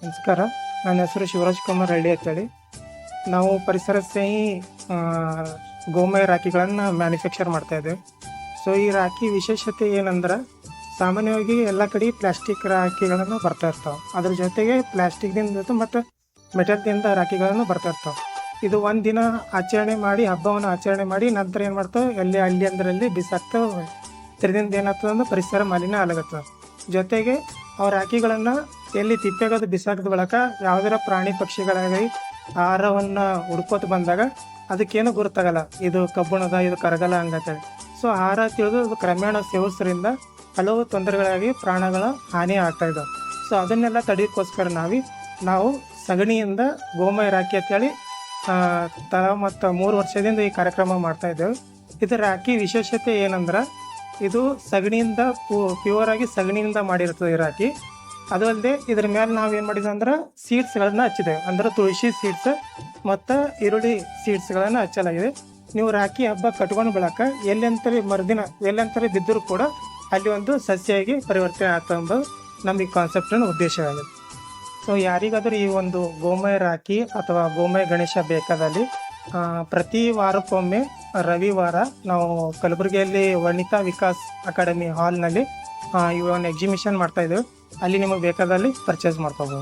ನಮಸ್ಕಾರ. ನನ್ನ ಹೆಸರು ಶಿವರಾಜ್ ಕುಮಾರ್ ರೆಡ್ಡಿ ಅಂತೇಳಿ. ನಾವು ಪರಿಸರ ಸ್ನೇಹಿ ಆ, ಗೋಮಯ ರಾಖಿಗಳನ್ನು ಮ್ಯಾನುಫ್ಯಾಕ್ಚರ್ ಮಾಡ್ತಾ ಇದ್ದೇವೆ. ಸೊ ಈ ರಾಖಿ ವಿಶೇಷತೆ ಏನಂದ್ರೆ, ಸಾಮಾನ್ಯವಾಗಿ ಎಲ್ಲ ಕಡೆ ಪ್ಲಾಸ್ಟಿಕ್ ರಾಖಿಗಳನ್ನು ಬರ್ತಾ ಇರ್ತಾವೆ. ಅದ್ರ ಜೊತೆಗೆ ಪ್ಲಾಸ್ಟಿಕ್ದಿಂದ ಮತ್ತು ಮೆಟಲ್ದಿಂದ ರಾಖಿಗಳನ್ನು ಬರ್ತಾ ಇರ್ತಾವೆ. ಇದು ಒಂದು ದಿನ ಆಚರಣೆ ಮಾಡಿ, ಹಬ್ಬವನ್ನು ಆಚರಣೆ ಮಾಡಿ ನಂತರ ಏನು ಮಾಡ್ತಾವೆ, ಎಲ್ಲಿ ಅಲ್ಲಿ ಅಂದ್ರಲ್ಲಿ ಬಿಸಾಕ್ತಾವೆ. ಇದರಿಂದ ಏನಾಗ್ತದೆ ಅಂದ್ರೆ ಪರಿಸರ ಮಾಲಿನ್ಯ ಆಗತ್ತದ. ಜೊತೆಗೆ ಅವ್ರ ರಾಖಿಗಳನ್ನು ಎಲ್ಲಿ ತಿಪ್ಪೆಗದು ಬಿಸಾಕಿದ ಬಳಕ ಯಾವುದರ ಪ್ರಾಣಿ ಪಕ್ಷಿಗಳಾಗಲಿ ಆಹಾರವನ್ನು ಹುಡ್ಕೋತ ಬಂದಾಗ ಅದಕ್ಕೇನು ಗುರುತಾಗಲ್ಲ, ಇದು ಕಬ್ಬಣದ, ಇದು ಕರಗಲ್ಲ ಹಂಗಂತೇಳಿ. ಸೊ ಆಹಾರ ತಿಳಿದು ಅದು ಕ್ರಮೇಣ ಸೇವಿಸೋದ್ರಿಂದ ಹಲವು ತೊಂದರೆಗಳಾಗಿ ಪ್ರಾಣಗಳ ಹಾನಿ ಆಗ್ತಾ ಇದ್ದಾವೆ. ಸೊ ಅದನ್ನೆಲ್ಲ ತಡೆಯೋಕ್ಕೋಸ್ಕರ ನಾವು ಸಗಣಿಯಿಂದ ಗೋಮಯ ರಾಖಿ ಅಂತೇಳಿ ಮತ್ತು 3 ವರ್ಷದಿಂದ ಈ ಕಾರ್ಯಕ್ರಮ ಮಾಡ್ತಾ ಇದ್ದೇವೆ. ಇದರ ರಾಖಿ ವಿಶೇಷತೆ ಏನಂದ್ರೆ, ಇದು ಸಗಣಿಯಿಂದ ಪ್ಯೂರ್ ಆಗಿ ಸಗಣಿಯಿಂದ ಮಾಡಿರ್ತದೆ ಈ ರಾಖಿ. ಅದು ಅಲ್ಲದೆ ಇದ್ರ ಮೇಲೆ ನಾವೇನು ಮಾಡಿದ್ವಿ ಅಂದ್ರೆ ಸೀಡ್ಸ್ಗಳನ್ನ ಹಚ್ಚಿದ್ದೇವೆ. ಅಂದ್ರೆ ತುಳಸಿ ಸೀಡ್ಸ್ ಮತ್ತು ಈರುಳ್ಳಿ ಸೀಡ್ಸ್ಗಳನ್ನು ಹಚ್ಚಲಾಗಿದೆ. ನೀವು ರಾಖಿ ಹಬ್ಬ ಕಟ್ಕೊಂಡು ಬೆಳಕ ಎಲ್ಲೆಂತರಿ ಮರುದಿನ ಎಲ್ಲೆಂತರಿ ಬಿದ್ದರೂ ಕೂಡ ಅಲ್ಲಿ ಒಂದು ಸಸ್ಯಾಗಿ ಪರಿವರ್ತನೆ ಆಗ್ತದೆ ಎಂಬುದು ನಮ್ಮ ಈ ಕಾನ್ಸೆಪ್ಟಿನ ಉದ್ದೇಶವಾಗಿದೆ. ಸೊ ಯಾರಿಗಾದರೂ ಈ ಒಂದು ಗೋಮಯ ರಾಖಿ ಅಥವಾ ಗೋಮಯ ಗಣೇಶ ಬೇಕಾದಲ್ಲಿ ಪ್ರತಿ ವಾರಕ್ಕೊಮ್ಮೆ ರವಿವಾರ ನಾವು ಕಲಬುರಗಿಯಲ್ಲಿ ವನಿತಾ ವಿಕಾಸ್ ಅಕಾಡೆಮಿ ಹಾಲ್ನಲ್ಲಿ ಈ ಒಂದು ಎಕ್ಸಿಬಿಷನ್ ಮಾಡ್ತಾ ಇದ್ದೇವೆ. ಅಲ್ಲಿ ನಿಮಗೆ ಬೇಕಾದಲ್ಲಿ ಪರ್ಚೇಸ್ ಮಾಡ್ಕೋಬೋದು.